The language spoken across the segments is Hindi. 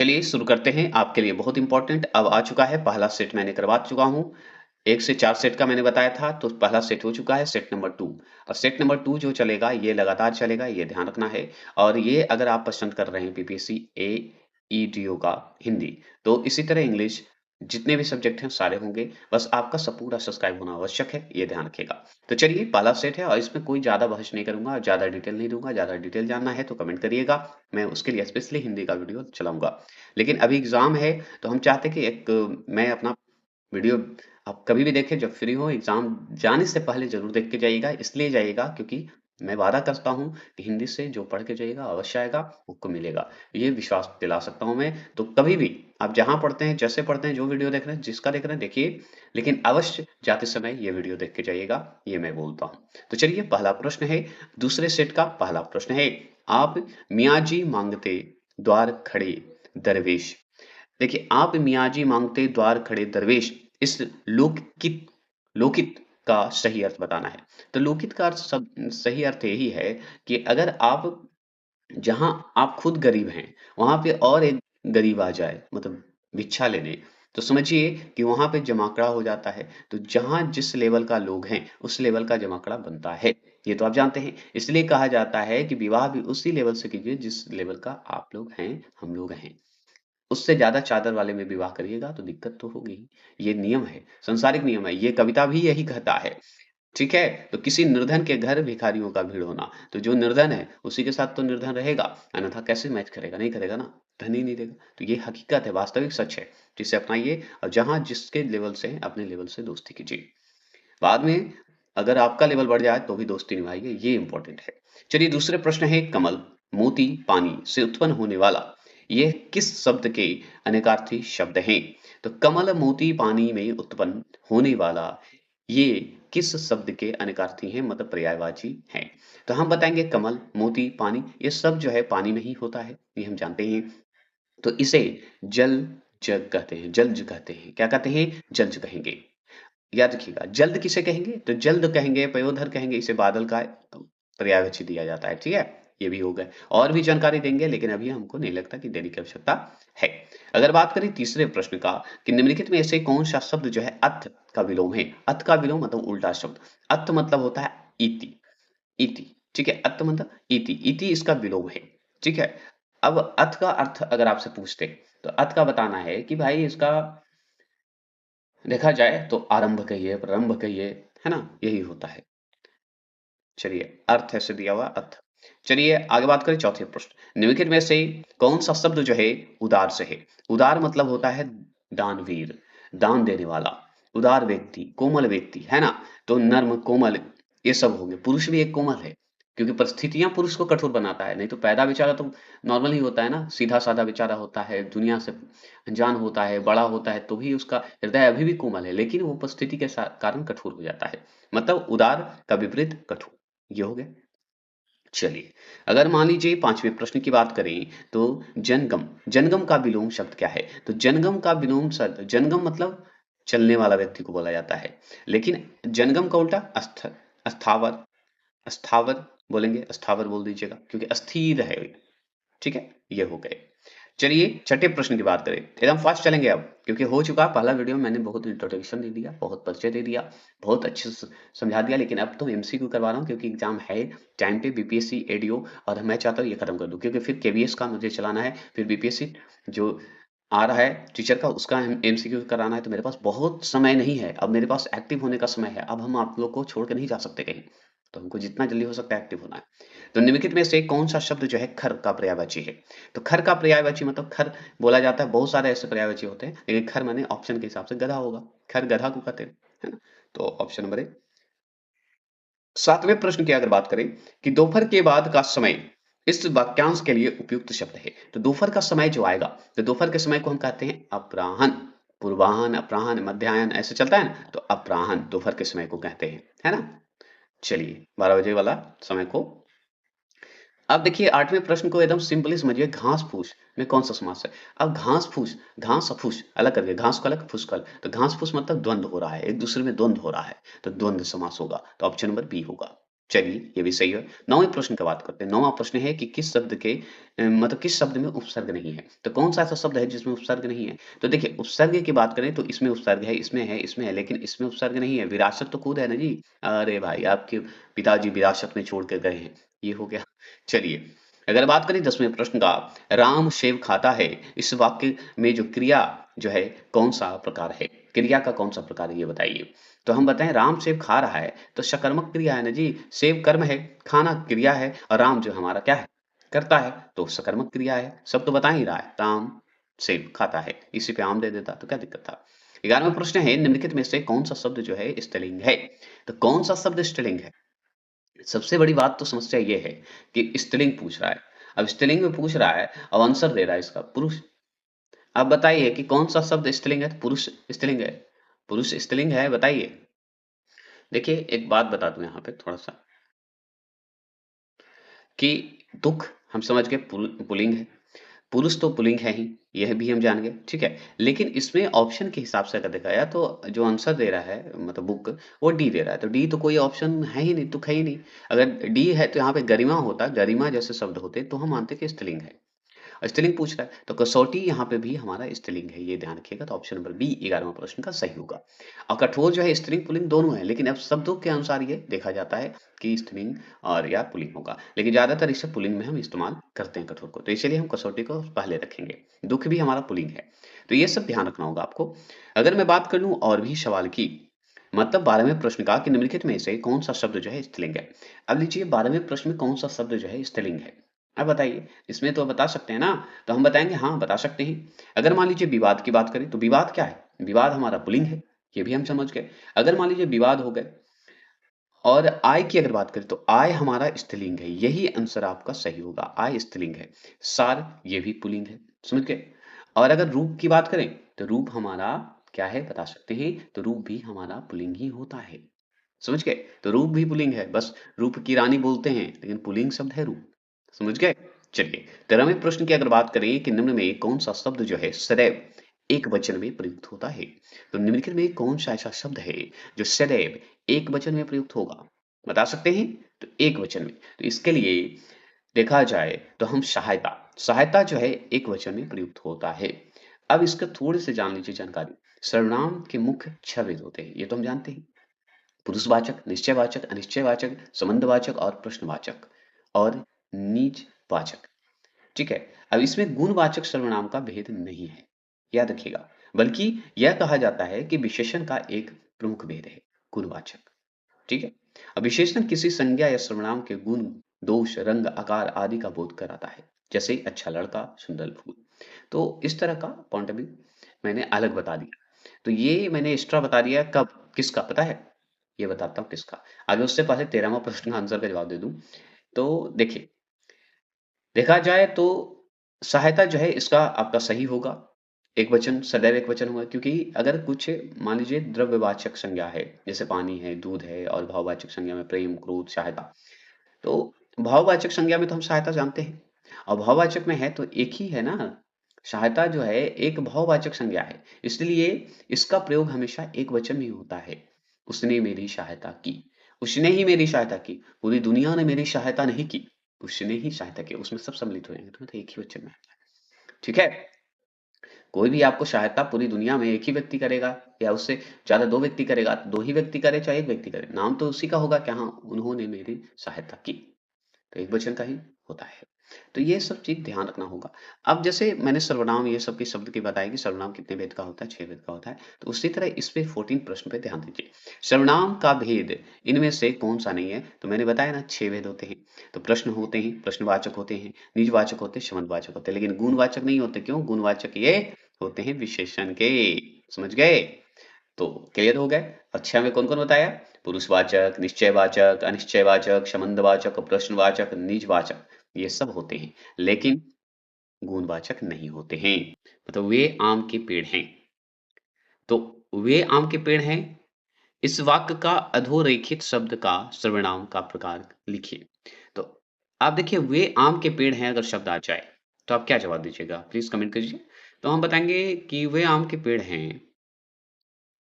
चलिए शुरू करते हैं। आपके लिए बहुत इंपॉर्टेंट अब आ चुका है, पहला सेट मैंने करवा चुका हूँ। 1 से 4 सेट का मैंने बताया था, तो पहला सेट हो चुका है, सेट नंबर 2। और सेट नंबर 2 जो चलेगा, ये लगातार चलेगा, ये ध्यान रखना है। और ये अगर आप पसंद कर रहे हैं पीपीएससी एईडीओ का हिंदी, तो इसी तरह इंग्लिश जितने भी सब्जेक्ट हैं सारे होंगे। बस आपका पूरा सब्सक्राइब होना आवश्यक है, ये ध्यान रखिएगा। तो चलिए पहला सेट है और इसमें कोई ज़्यादा बहस नहीं करूँगा, ज़्यादा डिटेल नहीं दूँगा। ज़्यादा डिटेल जानना है तो कमेंट करिएगा, मैं उसके लिए स्पेशली हिंदी का वीडियो चलाऊँगा। लेकिन अभी एग्ज़ाम है, तो हम चाहते हैं कि मैं अपना वीडियो आप कभी भी देखें जब फ्री हो, एग्ज़ाम जाने से पहले ज़रूर देख के जाइएगा। इसलिए जाइएगा क्योंकि मैं वादा करता हूँ कि हिंदी से जो पढ़ के जाइएगा अवश्य आएगा, आपको मिलेगा। ये विश्वास दिला सकता हूँ मैं। तो कभी भी आप जहाँ पढ़ते हैं, जैसे पढ़ते हैं, जो वीडियो देख रहे हैं, जिसका देख रहे हैं देखिए, लेकिन अवश्य जाते समय ये वीडियो देख के जाइएगा, ये मैं बोलता हूँ। तो चलिए पहला प्रश्न है, दूसरे सेट का पहला प्रश्न है, आप मियाँ-जी माँगते द्वार खड़े दरवेश। देखिए, आप मियाँ-जी माँगते द्वार खड़े दरवेश, इस लोकित का सही अर्थ बताना है। तो लोकित का अर्थ सही अर्थ यही है कि अगर आप जहाँ आप खुद गरीब हैं, वहाँ पे और एक गरीब आ जाए, मतलब भिक्षा लेने, तो समझिए कि वहाँ पे जमाकड़ा हो जाता है। तो जहाँ जिस लेवल का लोग हैं, उस लेवल का जमाकड़ा बनता है। ये तो आप जानते हैं। इसलिए कहा जाता है कि विवाह भी उसी लेवल से कीजिए जिस लेवल का आप लोग हैं, हम लोग हैं। उससे ज़्यादा चादर वाले में विवाह करिएगा तो दिक्कत तो होगी ही। ये नियम है, सांसारिक नियम है। ये कविता भी यही कहता है। ठीक है? तो किसी निर्धन के घर भिखारियों का भीड़ होना। तो जो निर्धन है, उसी के साथ तो निर्धन रहेगा, अन्यथा कैसे मैच करेगा? नहीं करेगा ना, धन ही नहीं देगा। तो ये हकीकत है, वास्तविक सच है, जिसे अपनाइए और जहाँ जिसके लेवल से है, अपने लेवल से दोस्ती कीजिए। बाद में अगर आपका लेवल बढ़ जाए तो भी दोस्ती निभाइए, ये इम्पोर्टेंट है। चलिए दूसरे प्रश्न है, कमल, मोती, पानी से उत्पन्न होने वाला, ये किस शब्द के अनेकार्थी शब्द हैं? तो कमल, मोती, पानी में उत्पन्न होने वाला, ये किस शब्द के अनेकार्थी हैं, मतलब पर्यायवाची हैं? तो हम बताएंगे कमल, मोती, पानी, ये सब जो है पानी में ही होता है, ये हम जानते हैं। तो इसे जल जग कहते हैं, जलज कहते हैं। क्या कहते हैं? जलज कहेंगे। याद रखिएगा, जल्द किसे कहेंगे? तो जल्द कहेंगे, पयोधर कहेंगे, इसे बादल का पर्यायवाची दिया जाता है। ठीक है? ये भी हो गए। और भी जानकारी देंगे, लेकिन अभी हमको नहीं लगता कि देने की आवश्यकता है। अगर बात करें तीसरे प्रश्न का कि निम्नलिखित में से कौन सा शब्द जो है अथ का विलोम है? अथ का विलोम मतलब उल्टा शब्द। अथ मतलब होता है इति। इति, ठीक है? अथ मतलब इति। इति इसका विलोम है। ठीक है? अब अथ का अर्थ अगर आपसे पूछते तो अथ का बताना है कि भाई इसका देखा जाए तो आरंभ कहिए, प्रारंभ कहिए, है ना? यही होता है। चलिए, अर्थ ऐसे दिया हुआ अर्थ। चलिए आगे बात करें चौथे प्रश्न। निम्नलिखित में से कौन सा शब्द जो है उदार से है? उदार मतलब होता है दानवीर, दान देने वाला, उदार व्यक्ति, कोमल व्यक्ति, है ना? तो नर्म, कोमल, ये सब हो गए। पुरुष भी एक कोमल है, क्योंकि परिस्थितियां पुरुष को कठोर बनाता है। नहीं तो पैदा बेचारा तो नॉर्मल ही होता है ना, सीधा साधा बेचारा होता है, दुनिया से अनजान होता है, बड़ा होता है, तो भी उसका हृदय अभी भी कोमल है, लेकिन वो परिस्थिति के कारण कठोर हो जाता है। मतलब उदार का विपरीत कठोर, ये हो गया। चलिए, अगर मान लीजिए पांचवें प्रश्न की बात करें तो जनगम, जनगम का विलोम शब्द क्या है? तो जनगम का विलोम शब्द, जनगम मतलब चलने वाला व्यक्ति को बोला जाता है, लेकिन जनगम का उल्टा अस्थावर, अस्थावर बोलेंगे, अस्थावर बोल दीजिएगा, क्योंकि अस्थिर है। ठीक है? ये हो गए। चलिए छठे प्रश्न की बात करें। एकदम फास्ट चलेंगे अब, क्योंकि हो चुका पहला वीडियो मैंने बहुत इंट्रोडक्शन दे दिया, बहुत परिचय दे दिया, बहुत अच्छे से समझा दिया। लेकिन अब तो एमसीक्यू करवा रहा हूँ क्योंकि एग्जाम है टाइम पे, बीपीएससी एडीओ, और मैं चाहता हूँ ये खत्म कर दूं, क्योंकि फिर केवीएस का मुझे चलाना है, फिर बीपीएससी जो आ रहा है टीचर का, उसका एमसीक्यू कराना है। तो मेरे पास बहुत समय नहीं है, अब मेरे पास एक्टिव होने का समय है। अब हम आप लोग को छोड़ के नहीं जा सकते कहीं, तो हमको जितना जल्दी हो सकता है एक्टिव होना है। तो निम्नलिखित में से कौन सा शब्द जो है खर का पर्यायवाची है? तो खर का पर्यायवाची मतलब खर बोला जाता है, बहुत सारे ऐसे पर्यायवाची होते हैं, लेकिन खर माने ऑप्शन के हिसाब से गधा होगा। खर गधा को कहते हैं, है ना? तो ऑप्शन नंबर ए। सातवें प्रश्न की अगर बात करें कि दोपहर के बाद का समय इस वाक्यांश के लिए उपयुक्त शब्द है। तो दोपहर का समय जो आएगा, तो दोपहर के समय को हम कहते हैं अपराह्न। पूर्वाह्न, अपराह्न, मध्याह्न ऐसे चलता है ना, तो अपराह्न दोपहर के समय को कहते हैं, है ना? चलिए 12 बजे वाला समय को। अब देखिए आठवें प्रश्न को एकदम सिंपली समझिए, घास फूस में कौन सा समास है? अब घास फूस, घास और फूस अलग करके, घास को अलग, फूस को अलग। तो घास फूस मतलब द्वंद्व हो रहा है, एक दूसरे में द्वंद्व हो रहा है, तो द्वंद्व समास होगा। तो ऑप्शन नंबर बी होगा। चलिए, ये भी सही है। 9वें प्रश्न की बात करते हैं। 9वां प्रश्न है कि किस शब्द के मतलब किस शब्द में उपसर्ग नहीं है? तो कौन-सा ऐसा शब्द है जिसमें उपसर्ग नहीं है? तो देखिए, उपसर्ग की बात करें तो इसमें उपसर्ग है, इसमें है, लेकिन इसमें उपसर्ग नहीं है। विरासत तो खुद है ना जी। अरे भाई! आपके पिताजी विरासत में छोड़ के गए हैं। ये हो गया। चलिए, अगर बात करें 10वें प्रश्न का, राम सेब खाता है, इस वाक्य में जो क्रिया जो है, कौन-सा प्रकार है? क्रिया का कौन-सा प्रकार है, ये बताइए? तो हम बताएँ राम सेब खा रहा है, तो सकर्मक क्रिया है ना जी, सेब कर्म है, खाना क्रिया है और राम जो हमारा क्या है? करता है, तो सकर्मक क्रिया है। सब तो बता ही रहा है, राम सेब खाता है, इसी पे आम दे देता तो क्या दिक्कत था? 11वां प्रश्न है निम्नलिखित में से कौन-सा शब्द जो है स्त्रीलिंग है? तो कौन-सा शब्द स्त्रीलिंग है? सबसे बड़ी बात तो समस्या ये है कि स्त्रीलिंग पूछ रहा है। अब स्त्रीलिंग में पूछ रहा है, अब आंसर दे रहा है इसका पुरुष। अब बताइए कि कौन-सा शब्द स्त्रीलिंग है? पुरुष स्त्रीलिंग है। पुरुष स्त्रीलिंग है, बताइए? देखिए, एक बात बता दूँ यहाँ पे थोड़ा-सा कि दुःख हम समझ गए पुल्लिंग है, पुरुष तो पुल्लिंग है ही, यह भी हम जान गए, ठीक है? लेकिन इसमें ऑप्शन के हिसाब से अगर देखा जाए तो जो आंसर दे रहा है मतलब बुक, वो डी दे रहा है, तो डी तो कोई ऑप्शन है ही नहीं, तुक है ही नहीं। अगर डी है तो यहाँ पे गरिमा होता, गरिमा जैसे शब्द होते तो हम मानते कि स्त्रीलिंग है। स्त्रीलिंग पूछ रहा है, तो कसौटी यहाँ पे भी हमारा स्त्रीलिंग है, ये ध्यान रखिएगा। तो ऑप्शन नंबर बी 11वां प्रश्न का सही होगा। और कठोर जो है स्त्रीलिंग पुल्लिंग दोनों है, लेकिन अब शब्दों के अनुसार ये देखा जाता है कि स्त्रीलिंग और या पुल्लिंग होगा। लेकिन ज़्यादातर इसे पुल्लिंग में हम इस्तेमाल करते हैं कठोर को, तो इसलिए हम कसौटी को पहले रखेंगे। दुःख भी हमारा पुल्लिंग है, तो ये सब ध्यान रखना होगा आपको। अगर मैं बात कर लूँ और भी सवाल की, मतलब 12वें प्रश्न का कि निम्नलिखित में से कौन-सा शब्द जो है स्त्रीलिंग है? अब लीजिए 12वें प्रश्न में कौन-सा शब्द जो है स्त्रीलिंग है? अब बताइए, इसमें तो बता सकते हैं ना? तो हम बताएँगे हाँ, बता सकते हैं। अगर मान लीजिए विवाद की बात करें, तो विवाद क्या है? विवाद हमारा पुल्लिंग है, ये भी हम समझ गए। अगर मान लीजिए विवाद हो गए और आय की अगर बात करें, तो आय हमारा स्त्रीलिंग है, यही आंसर आपका सही होगा, आय स्त्रीलिंग है। सार, ये भी पुल्लिंग है, समझ गए? और अगर रूप की बात करें, तो रूप हमारा क्या है बता सकते हैं, तो रूप भी हमारा पुल्लिंग ही होता है, समझ गए? तो रूप भी पुल्लिंग है, बस रूप की रानी बोलते हैं, लेकिन पुल्लिंग शब्द है रूप, समझ गए? चलिए, 13वें प्रश्न की अगर बात करें कि निम्न में कौन-सा शब्द जो है सदैव एकवचन में प्रयुक्त होता है? तो निम्नलिखित में कौन-सा ऐसा शब्द है जो सदैव एकवचन में प्रयुक्त होगा? बता सकते हैं? तो एकवचन में। तो इसके लिए देखा जाए तो हम सहायता, सहायता जो है एकवचन में प्रयुक्त होता है। अब इसका थोड़े से जान लीजिए जानकारी। सर्वनाम के मुख्य 6 भेद होते हैं, ये तो हम जानते हैं। पुरुषवाचक, निश्चयवाचक, अनिश्चयवाचक, संबंधवाचक और प्रश्नवाचक और निजवाचक। ठीक है? अब इसमें गुणवाचक सर्वनाम का भेद नहीं है, याद रखिएगा। बल्कि यह कहा जाता है कि विशेषण का एक प्रमुख भेद है, गुणवाचक। ठीक है? अब विशेषण किसी संज्ञा या सर्वनाम के गुण, दोष, रंग, आकार आदि का बोध कराता है। जैसे अच्छा लड़का, सुंदर फूल। तो इस तरह का पॉइंट ऑफ व्यू मैंने अलग बता दिया। तो ये मैंने एक्स्ट्रा बता दिया कब, किसका पता है? ये बताता हूँ किसका। आगे उससे पहले 13वां प्रश्न का आंसर का जवाब दे दूँ। तो देखिए, देखा जाए तो सहायता जो है इसका आपका सही होगा। एकवचन सदैव एकवचन होगा क्योंकि अगर कुछ मान लीजिए द्रव्यवाचक संज्ञा है, जैसे पानी है, दूध है और भाववाचक संज्ञा में प्रेम, क्रोध, सहायता। तो भाववाचक संज्ञा में तो हम सहायता जानते हैं और भाववाचक में है तो एक ही है ना। सहायता जो है एक भाववाचक संज्ञा है, इसलिए इसका प्रयोग हमेशा एकवचन में ही होता है। उसने मेरी सहायता की, उसने ही मेरी सहायता की, पूरी दुनिया ने मेरी सहायता नहीं की, उसने ही सहायता की। उसमें सब सम्मिलित हो जाएंगे, तो मतलब एक ही वचन में। ठीक है? कोई भी आपको सहायता पूरी दुनिया में एक ही व्यक्ति करेगा या उससे ज़्यादा 2 व्यक्ति करेगा, 2 ही व्यक्ति करे चाहे 1 व्यक्ति करे, नाम तो उसी का होगा कि हाँ, उन्होंने मेरी सहायता की। तो एकवचन का ही होता है। तो ये सब चीज़ ध्यान रखना होगा। अब जैसे मैंने सर्वनाम ये सब के शब्द की बताई कि सर्वनाम कितने भेद का होता है, 6 भेद का होता है। तो उसी तरह इस पे 14 प्रश्न पे ध्यान दीजिए। सर्वनाम का भेद इनमें से कौन-सा नहीं है? तो मैंने बताया ना 6 भेद होते हैं। तो प्रश्न होते हैं, प्रश्नवाचक होते हैं, निजवाचक होते हैं, संबंधवाचक होते हैं, लेकिन गुणवाचक नहीं होते। क्यों? गुणवाचक ये होते हैं विशेषण के। समझ गए? तो क्लियर हो गए? अच्छा में कौन-कौन बताया? पुरुषवाचक, निश्चयवाचक, अनिश्चयवाचक, संबंधवाचक, प्रश्नवाचक, निजवाचक ये सब होते हैं, लेकिन गुणवाचक नहीं होते हैं। मतलब वे आम के पेड़ हैं। तो वे आम के पेड़ हैं, इस वाक्य का अधोरेखित शब्द का सर्वनाम का प्रकार लिखिए। तो आप देखिए वे आम के पेड़ हैं अगर शब्द आ जाए, तो आप क्या जवाब दीजिएगा? प्लीज़ कमेंट कीजिए। तो हम बताएँगे कि वे आम के पेड़ हैं।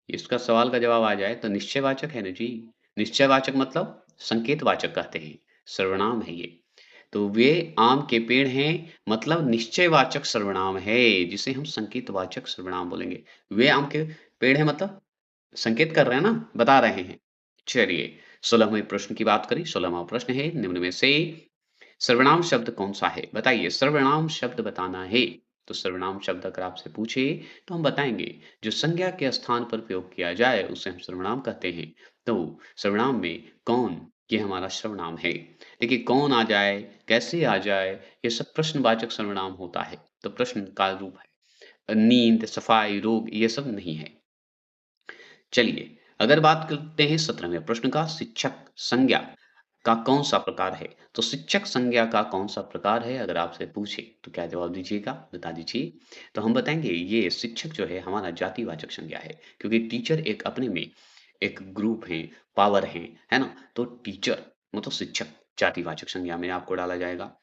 इसका सवाल का जवाब आ जाए तो निश्चयवाचक है ना जी। निश्चयवाचक मतलब संकेतवाचक कहते हैं, सर्वनाम है ये। तो वे आम के पेड़ हैं, मतलब निश्चयवाचक सर्वनाम है, जिसे हम संकेतवाचक सर्वनाम बोलेंगे। वे आम के पेड़ हैं मतलब संकेत कर रहे हैं ना, बता रहे हैं। चलिए 16वें प्रश्न की बात करें। 16वां प्रश्न है, निम्न में से सर्वनाम शब्द कौन-सा है? बताइए, सर्वनाम शब्द बताना है। तो सर्वनाम शब्द अगर आपसे पूछे, तो हम बताएँगे, जो संज्ञा के स्थान पर प्रयोग किया जाए, उसे हम सर्वनाम कहते हैं। तो सर्वनाम में कौन, ये हमारा सर्वनाम है। देखिए, कौन आ जाए, कैसे आ जाए, ये सब प्रश्नवाचक सर्वनाम होता है। तो प्रश्न का रूप है। नींद, सफाई, रोग, ये सब नहीं है। चलिए, अगर बात करते हैं 17वें प्रश्न का, शिक्षक संज्ञा का कौन-सा प्रकार है? तो शिक्षक संज्ञा का कौन-सा प्रकार है अगर आपसे पूछे, तो क्या जवाब दीजिएगा? बता दीजिए। तो हम बताएँगे ये शिक्षक जो है हमारा जातिवाचक संज्ञा है, क्योंकि टीचर एक अपने में एक ग्रुप है, पावर है ना? तो टीचर मतलब शिक्षक जातिवाचक संज्ञा में आपको डाला जाएगा।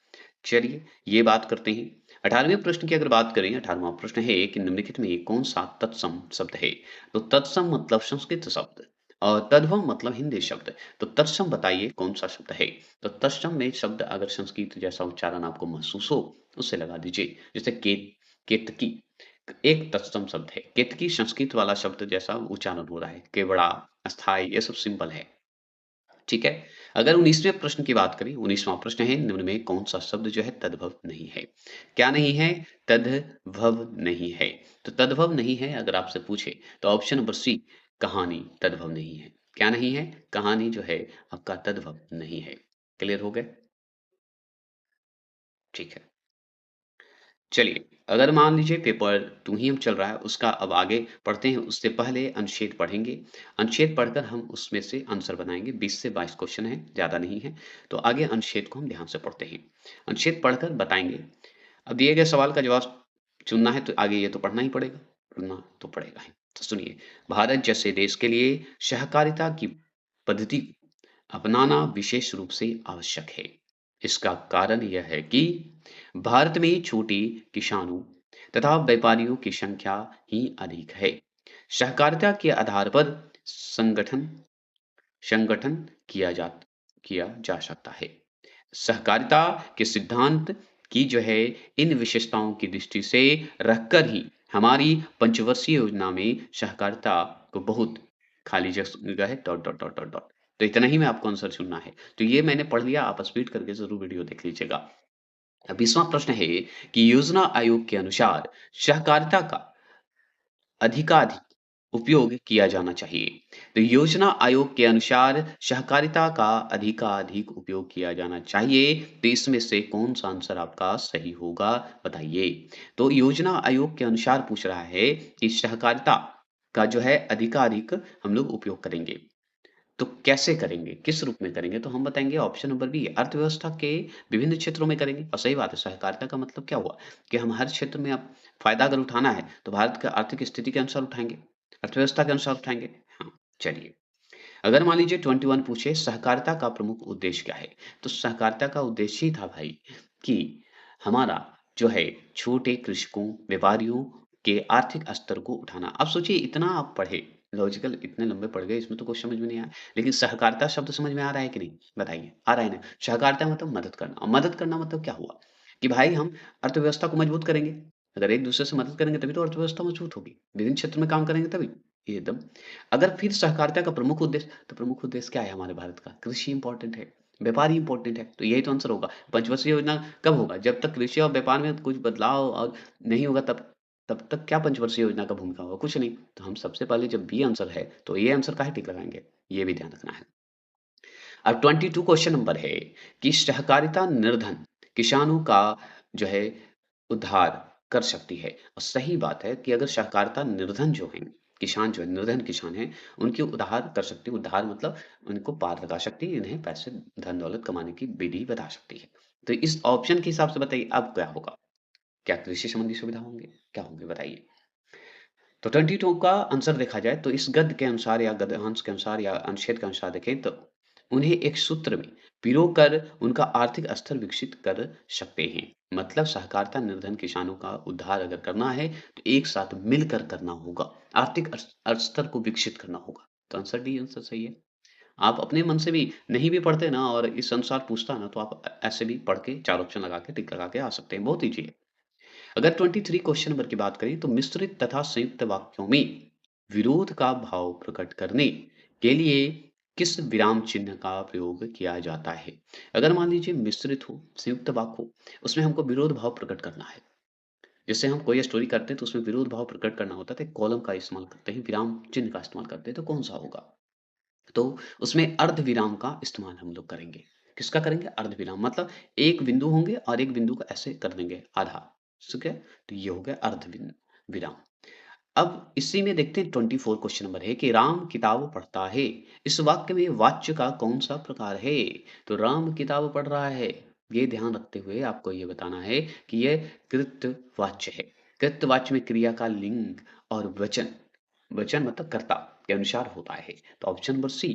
चलिए, ये बात करते हैं। 18वें प्रश्न की अगर बात करें, 18वां प्रश्न है कि निम्नलिखित में कौन-सा तत्सम शब्द है? तो तत्सम मतलब संस्कृत शब्द और तद्भव मतलब हिंदी शब्द। तो तत्सम बताइए कौन-सा शब्द है? तो तत्सम में शब्द अगर संस्कृत जैसा उच्चारण आपको महसूस हो, उससे लगा दीजिए। जैसे केतकी, एक तत्सम शब्द है। केतकी संस्कृत वाला शब्द जैसा उच्चारण हो रहा है। केवड़ा, अस्थाई, ये सब सिंपल है। ठीक है? अगर 19वें प्रश्न की बात करें, 19वां प्रश्न है, निम्न में कौन-सा शब्द जो है तद्भव नहीं है? क्या नहीं है? तद्भव नहीं है। तो तद्भव नहीं है अगर आपसे पूछे, तो ऑप्शन नंबर सी, कहानी तद्भव नहीं है। क्या नहीं है? कहानी जो है आपका तद्भव नहीं है। क्लियर हो गए? ठीक है। चलिए, अगर मान लीजिए पेपर 2 ही हम चल रहा है, उसका अब आगे पढ़ते हैं, उससे पहले अनुच्छेद पढ़ेंगे। अनुच्छेद पढ़कर हम उसमें से आंसर बनाएँगे, 20 से 22 क्वेश्चन हैं, ज़्यादा नहीं है। तो आगे अनुच्छेद को हम ध्यान से पढ़ते हैं। अनुच्छेद पढ़कर बताएँगे। अब दिए गए सवाल का जवाब चुनना है, तो आगे ये तो पढ़ना ही पड़ेगा, पढ़ना तो पड़ेगा ही। तो सुनिए, भारत जैसे देश के लिए सहकारिता की पद्धति अपनाना विशेष रूप से आवश्यक है। इसका कारण यह है कि भारत में छोटे किसानों तथा व्यापारियों की संख्या ही अधिक है। सहकारिता के आधार पर संगठन संगठन किया जा किया जा सकता है। सहकारिता के सिद्धांत की जो है इन विशेषताओं की दृष्टि से रखकर ही हमारी पंचवर्षीय योजना में सहकारिता को बहुत खाली जगह है dot dot dot dot dot. तो इतना ही में आपको आंसर चुनना है। तो ये मैंने पढ़ लिया, आप स्पीड करके जरूर वीडियो देख लीजिएगा। 20वां प्रश्न है कि योजना आयोग के अनुसार सहकारिता का अधिकाधिक उपयोग किया जाना चाहिए। तो योजना आयोग के अनुसार सहकारिता का अधिकाधिक उपयोग किया जाना चाहिए। तो इसमें से कौन-सा आंसर आपका सही होगा बताइए? तो योजना आयोग के अनुसार पूछ रहा है कि सहकारिता का जो है अधिकाधिक हम लोग उपयोग करेंगे। तो कैसे करेंगे? किस रूप में करेंगे? तो हम बताएँगे ऑप्शन नंबर बी, अर्थव्यवस्था के विभिन्न क्षेत्रों में करेंगे। और सही बात है, सहकारिता का मतलब क्या हुआ कि हम हर क्षेत्र में अब फ़ायदा अगर उठाना है, तो भारत का आर्थिक स्थिति के अनुसार उठाएँगे, अर्थव्यवस्था के अनुसार उठाएँगे। हाँ, चलिए। अगर मान लीजिए 21 पूछे सहकारिता का प्रमुख उद्देश्य क्या है? तो सहकारिता का उद्देश्य ही था भाई कि हमारा जो है छोटे कृषकों, व्यापारियों के आर्थिक स्तर को उठाना। अब सोचिए इतना आप पढ़े, लॉजिकल इतने लंबे पढ़ गए, इसमें तो कुछ समझ में नहीं आया। लेकिन सहकारिता शब्द समझ में आ रहा है कि नहीं? बताइए, आ रहा है ना? सहकारिता मतलब मदद करना और मदद करना मतलब क्या हुआ? कि भाई हम अर्थव्यवस्था को मजबूत करेंगे। अगर एक-दूसरे से मदद करेंगे तभी तो अर्थव्यवस्था मजबूत होगी। विभिन्न क्षेत्र में काम करेंगे तभी। एकदम। अगर फिर सहकारिता का प्रमुख उद्देश्य, तो प्रमुख उद्देश्य क्या है हमारे भारत का? कृषि इम्पोर्टेंट है, व्यापार ही इम्पोर्टेंट है, तो यही तो आंसर होगा। पंचवर्षीय योजना कब होगा? जब तक कृषि और व्यापार में कुछ बदलाव और नहीं होगा तब तक क्या पंचवर्षीय योजना का भूमिका होगा? कुछ नहीं। तो हम सबसे पहले जब बी आंसर है, तो ये आंसर काहे टिक लगाएँगे? ये भी ध्यान रखना है। अब 22 क्वेश्चन नंबर है कि सहकारिता निर्धन किसानों का जो है उद्धार कर सकती है। और सही बात है कि अगर सहकारिता निर्धन जो हैं, किसान जो है निर्धन किसान हैं, उनकी उद्धार कर सकती है। उद्धार मतलब उनको पार लगा सकती है, इन्हें पैसे धन दौलत कमाने की विधि बता सकती है। तो इस ऑप्शन के हिसाब से बताइए अब क्या होगा? क्या कृषि संबंधी सुविधा होंगे? क्या होंगे बताइए? तो 22 का आंसर देखा जाए तो इस गद्य के अनुसार या गद्यांश के अनुसार या अनुच्छेद के अनुसार देखें तो उन्हें एक सूत्र में पिरोकर उनका आर्थिक स्तर विकसित कर सकते हैं। मतलब सहकारिता निर्धन किसानों का उद्धार अगर करना है तो एक साथ मिलकर करना होगा। आर्थिक स्तर को विकसित करना होगा। तो आंसर डी आंसर सही है। आप अपने मन से भी नहीं भी पढ़ते ना और इस अनुसार पूछता ना तो आप ऐसे भी पढ़ के 4 ऑप्शन लगा के टिक लगा के आ सकते हैं, बहुत ईज़ी है। अगर 23 क्वेश्चन नंबर की बात करें तो मिश्रित तथा संयुक्त वाक्यों में विरोध का भाव प्रकट करने के लिए किस विराम चिन्ह का प्रयोग किया जाता है? अगर मान लीजिए मिश्रित हो, संयुक्त वाक्य हो, उसमें हमको विरोध भाव प्रकट करना है। जैसे हम कोई स्टोरी करते हैं तो उसमें विरोध भाव प्रकट करना होता है तो एक कॉलम का इस्तेमाल करते हैं, विराम चिन्ह का इस्तेमाल करते हैं तो कौन सा होगा? तो उसमें अर्धविराम का इस्तेमाल हम लोग करेंगे। किसका करेंगे? अर्धविराम मतलब एक बिंदु होंगे और एक बिंदु को ऐसे कर देंगे आधा, ठीक है? तो ये हो गया विराम। अब इसी में देखते हैं 24 क्वेश्चन नंबर है कि राम किताब पढ़ता है। इस वाक्य में वाच्य का कौन-सा प्रकार है? तो राम किताब पढ़ रहा है, ये ध्यान रखते हुए आपको ये बताना है कि ये कृतवाच्य है। कृतवाच्य में क्रिया का लिंग और वचन, वचन मतलब कर्ता के अनुसार होता है। तो ऑप्शन नंबर सी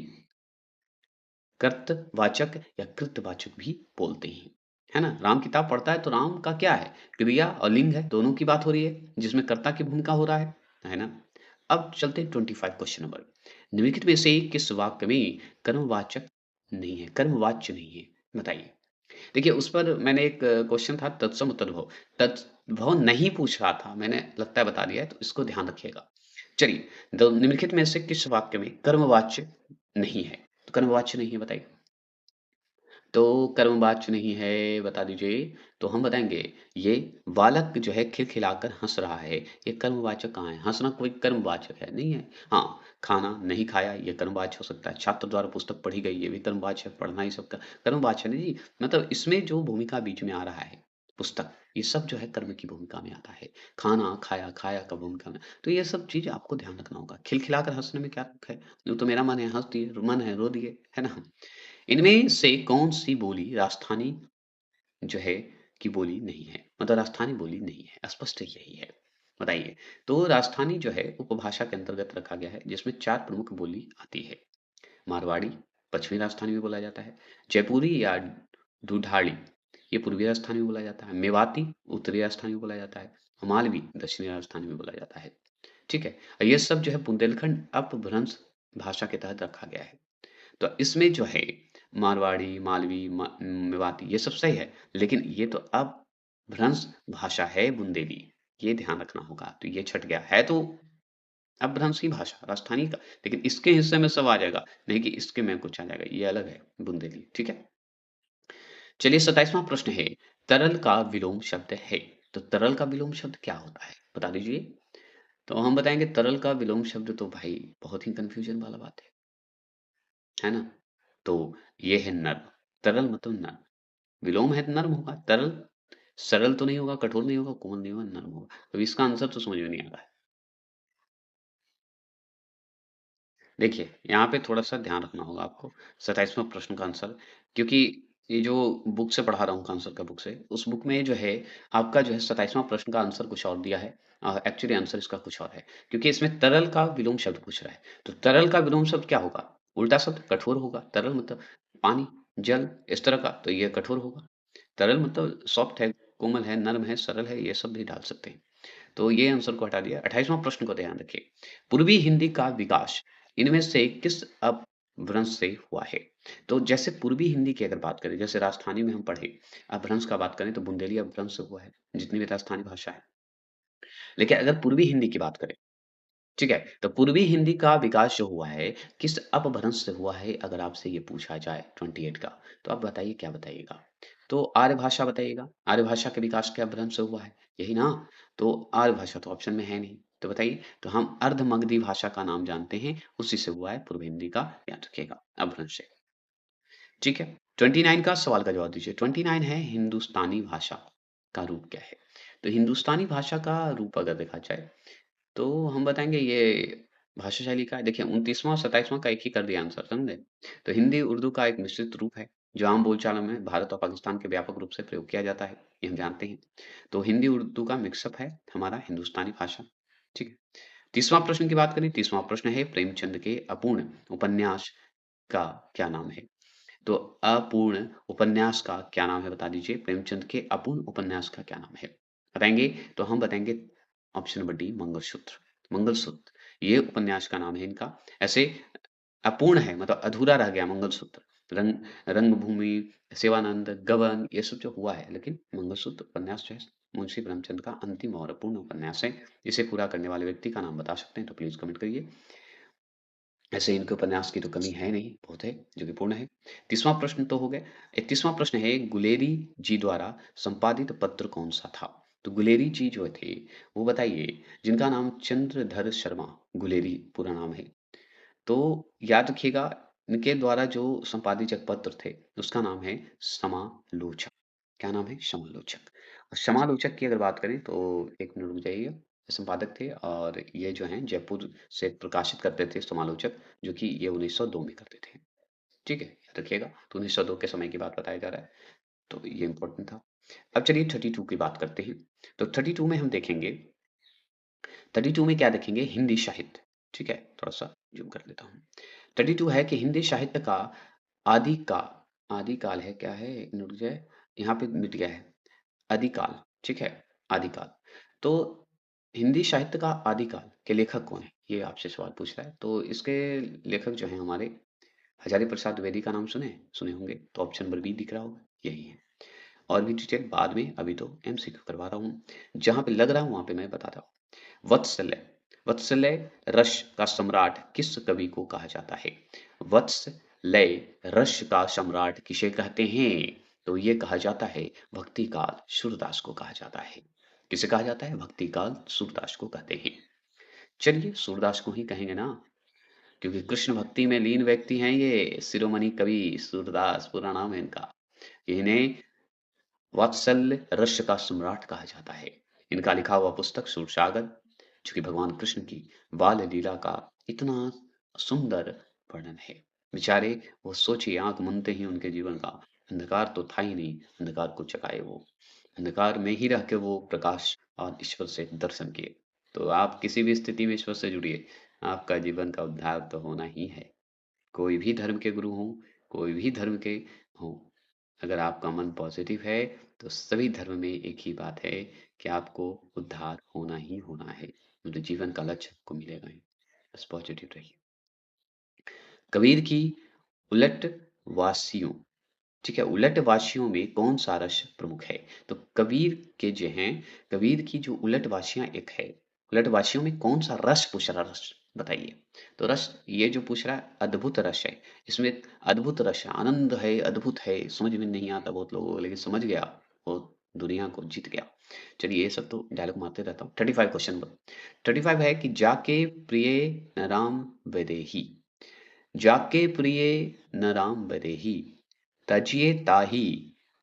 कर्तवाचक या कृतवाचक भी बोलते हैं, है ना? राम किताब पढ़ता है तो राम का क्या है? क्रिया और लिंग है, दोनों की बात हो रही है, जिसमें कर्ता की भूमिका हो रहा है ना? अब चलते हैं 25 क्वेश्चन नंबर। निम्नलिखित में से किस वाक्य में कर्मवाचक नहीं है, कर्मवाच्य नहीं है? बताइए। देखिए उस पर मैंने एक क्वेश्चन था तत्सम तद्भव, तद्भव नहीं पूछ रहा था, मैंने लगता है बता दिया है, तो इसको ध्यान रखिएगा। चलिए, तो निम्नलिखित में से किस वाक्य में कर्मवाच्य नहीं है? तो कर्मवाच्य नहीं है बताइए। तो कर्मवाच्य नहीं है, बता दीजिए। तो हम बताएँगे, ये बालक जो है खिलखिलाकर हँस रहा है, ये कर्मवाचक कहाँ है? हँसना कोई कर्मवाचक है? नहीं है। हाँ, खाना नहीं खाया, ये कर्मवाच्य हो सकता है। छात्र द्वारा पुस्तक पढ़ी गई, ये भी कर्मवाच्य है। पढ़ना ही सबका कर्मवाच्य नहीं जी, मतलब इसमें जो भूमिका बीच में आ रहा है, पुस्तक, ये सब जो है कर्म की भूमिका में आता है। खाना खाया, खाया का भूमिका में। तो ये सब चीज़ आपको ध्यान रखना होगा। खिलखिलाकर हँसने में क्या दुःख है? यूँ तो मेरा मन है हँस दिए, मन है रो दिए, है ना? इनमें से कौन-सी बोली राजस्थानी जो है की बोली नहीं है? मतलब राजस्थानी बोली नहीं है, स्पष्ट यही है। बताइए, तो राजस्थानी जो है उपभाषा के अंतर्गत रखा गया है, जिसमें 4 प्रमुख बोली आती है। मारवाड़ी, पश्चिमी राजस्थानी में बोला जाता है। जयपुरी या ढूढाड़ी, ये पूर्वी राजस्थानी में बोला जाता है। मेवाती, उत्तरी राजस्थानी में बोला जाता है। मालवी, दक्षिणी राजस्थानी में बोला जाता है। ठीक है? ये सब जो है बुंदेलखंड अपभ्रंश भाषा के तहत रखा गया है। तो इसमें जो है मारवाड़ी, मालवी, मेवाती ये सब सही है, लेकिन ये तो अपभ्रंश भाषा है बुंदेली, ये ध्यान रखना होगा। तो ये छँट गया है तो अपभ्रंश की भाषा राजस्थानी का, लेकिन इसके हिस्से में सब आ जाएगा, नहीं कि इसके में कुछ आ जाएगा, ये अलग है बुंदेली, ठीक है? चलिए 27वां प्रश्न है, तरल का विलोम शब्द है, तो तरल का विलोम शब्द क्या होता है? बता दीजिए। तो हम बताएँगे तरल का विलोम शब्द तो भाई बहुत ही कन्फ्यूज़न वाला बात है ना? तो ये है नर्म, तरल मतलब नर्म, विलोम है तो नर्म होगा, तरल सरल तो नहीं होगा, कठोर नहीं होगा, कोमल नहीं होगा, नर्म होगा। तो इसका आंसर तो समझ में नहीं आ रहा है। देखिए, यहाँ पे थोड़ा-सा ध्यान रखना होगा आपको, 27वां प्रश्न का आंसर क्योंकि ये जो बुक से पढ़ा रहा हूँ आंसर का बुक से, उस बुक में जो है आपका जो है 27वां प्रश्न का आंसर कुछ और दिया है। एक्चुअली आंसर इसका कुछ और है, क्योंकि इसमें तरल का विलोम शब्द पूछ रहा है। तो तरल का विलोम शब्द क्या होगा? उल्टा शब्द कठोर होगा, तरल मतलब पानी, जल इस तरह का, तो ये कठोर होगा। तरल मतलब सॉफ्ट है, कोमल है, नर्म है, सरल है, ये सब भी डाल सकते हैं। तो ये आंसर को हटा दिया। 28वां प्रश्न को ध्यान रखिए। पूर्वी हिंदी का विकास इनमें से किस अपभ्रंश से हुआ है? तो जैसे पूर्वी हिंदी की अगर बात करें, जैसे राजस्थानी में हम पढ़े, अपभ्रंश का बात करें तो बुंदेली अपभ्रंश से हुआ है, जितनी भी राजस्थानी भाषा है। लेकिन अगर पूर्वी हिंदी की बात करें, ठीक है? तो पूर्वी हिंदी का विकास जो हुआ है, किस अपभ्रंश से हुआ है अगर आपसे ये पूछा जाए 28 का, तो आप बताइए क्या बताइएगा? तो आर्य भाषा बताइएगा, आर्य भाषा के विकास के अपभ्रंश से हुआ है, यही ना? तो आर्य भाषा तो ऑप्शन में है नहीं, तो बताइए? तो हम अर्ध-मगधी भाषा का नाम जानते हैं, उसी से हुआ है पूर्व हिंदी का, याद रखिएगा अपभ्रंश से, ठीक है? 29 का सवाल का जवाब दीजिए। 29 है हिंदुस्तानी भाषा का रूप क्या है? तो हिंदुस्तानी भाषा का रूप अगर देखा जाए तो हम बताएँगे ये भाषा शैली का है देखिए 29वां और 27वां का एक ही कर दिया आंसर समझे? तो हिंदी उर्दू का एक मिश्रित रूप है, जो आम बोलचाल में भारत और पाकिस्तान के व्यापक रूप से प्रयोग किया जाता है, ये हम जानते हैं। तो हिंदी उर्दू का मिक्सअप है हमारा हिंदुस्तानी भाषा, ठीक है? 30वां प्रश्न की बात करें, 30वां प्रश्न है प्रेमचंद के अपूर्ण उपन्यास का क्या नाम है? तो अपूर्ण उपन्यास का क्या नाम है बता दीजिए? प्रेमचंद के अपूर्ण उपन्यास का क्या नाम है? बताएँगे? तो हम बताएँगे option number D mangalsutra. Mangalsutra ये उपन्यास का नाम है इनका। ऐसे अपूर्ण है, मतलब अधूरा रह गया मंगलसूत्र। रंगभूमि, शिवानंद, गबन, ये सब जो हुआ है, लेकिन मंगलसूत्र उपन्यास जो है मुंशी प्रेमचंद का अंतिम और पूर्ण उपन्यास है। इसे पूरा करने वाले व्यक्ति का नाम बता सकते हैं तो प्लीज कमेंट करिए। ऐसे इनके उपन्यास की तो कमी है नहीं, बहुत है जो कि पूर्ण है। 30वां प्रश्न तो हो गया। 31वां प्रश्न है, गुलेरी जी द्वारा संपादित पत्र कौन सा था? तो गुलेरी जी जो थे, वो बताइए, जिनका नाम चंद्रधर शर्मा गुलेरी पूरा नाम है। तो याद रखिएगा, इनके द्वारा जो संपादित एक पत्र थे, उसका नाम है समालोचक। क्या नाम है? समालोचक। और समालोचक की अगर बात करें तो एक मिनट रुक जाइएगा। संपादक थे और ये जो हैं जयपुर से प्रकाशित करते थे समालोचक, जो कि ये 1902 में करते थे। ठीक है, याद रखिएगा। तो 1902 के समय की बात बताया जा रहा है, तो ये इंपॉर्टेंट था। अब चलिए 32 की बात करते हैं। तो 32 में हम देखेंगे, 32 में क्या देखेंगे? हिंदी साहित्य। ठीक है, थोड़ा सा जूम कर लेता हूँ। 32 है कि हिंदी साहित्य का आदि का आदिकाल है, क्या है? एक मिनट रुक जाए, यहाँ पे मिट गया है। आदिकाल, ठीक है, आदिकाल। तो हिंदी साहित्य का आदिकाल के लेखक कौन है? ये आपसे सवाल पूछ रहा है। तो इसके लेखक जो हैं हमारे हजारी प्रसाद द्विवेदी का नाम सुने सुने होंगे, तो ऑप्शन नंबर बी दिख रहा होगा, यही है। और भी डिटेल बाद में, अभी तो एमसीक्यू करवा रहा हूँ, जहां पे लग रहा हूँ वहां पे मैं बताता हूँ। वत्सल्य, वत्सल्य रस का सम्राट किस कवि को कहा जाता है? वत्सलय रस का सम्राट किसे कहते हैं? तो ये कहा जाता है भक्ति काल सूरदास को कहा जाता है। किसे कहा जाता है? भक्ति काल सूरदास को कहते हैं। चलिए सूरदास को ही कहेंगे ना, क्योंकि कृष्ण भक्ति में लीन व्यक्ति हैं ये शिरोमणि कवि सूरदास, पूरा नाम है इनका। इन्हें वात्सल्य रस का सम्राट कहा जाता है। इनका लिखा हुआ पुस्तक सूरसागर, जो कि भगवान कृष्ण की बाल लीला का इतना सुंदर वर्णन है। बेचारे, वो सोचिए, आंख मूंदते ही उनके जीवन का अंधकार तो था ही नहीं, अंधकार को चकाए वो, अंधकार में ही रह के वो प्रकाश और ईश्वर से दर्शन किए। तो आप किसी भी स्थिति में ईश्वर से जुड़िए, आपका जीवन का उद्धार तो होना ही है। कोई भी धर्म के गुरु हों, कोई भी धर्म के हों, अगर आपका मन पॉजिटिव है, तो सभी धर्म में एक ही बात है कि आपको उद्धार होना ही होना है, मतलब जीवन का लक्ष्य आपको मिलेगा ही। बस पॉजिटिव रहिए। कबीर की उलट वासियों, ठीक है, उलट वासियों में कौन सा रस प्रमुख है? तो कबीर के जो हैं, कबीर की जो उलट वासियां एक है, उलट वासियों में कौन सा रस पूछ रहा, रस बताइए। तो रस ये जो पूछ रहा है, अद्भुत रस है। इसमें अद्भुत रस है, आनंद है, अद्भुत है, समझ में नहीं आता बहुत लोगों को, लेकिन समझ गया वो दुनिया को जीत गया। चलिए ये सब तो डायलॉग मारते रहता हूँ। 35 क्वेश्चन नंबर 35 है कि जाके प्रिय न राम वैदेही, जाके प्रिय न राम वैदेही, तजिए ताहि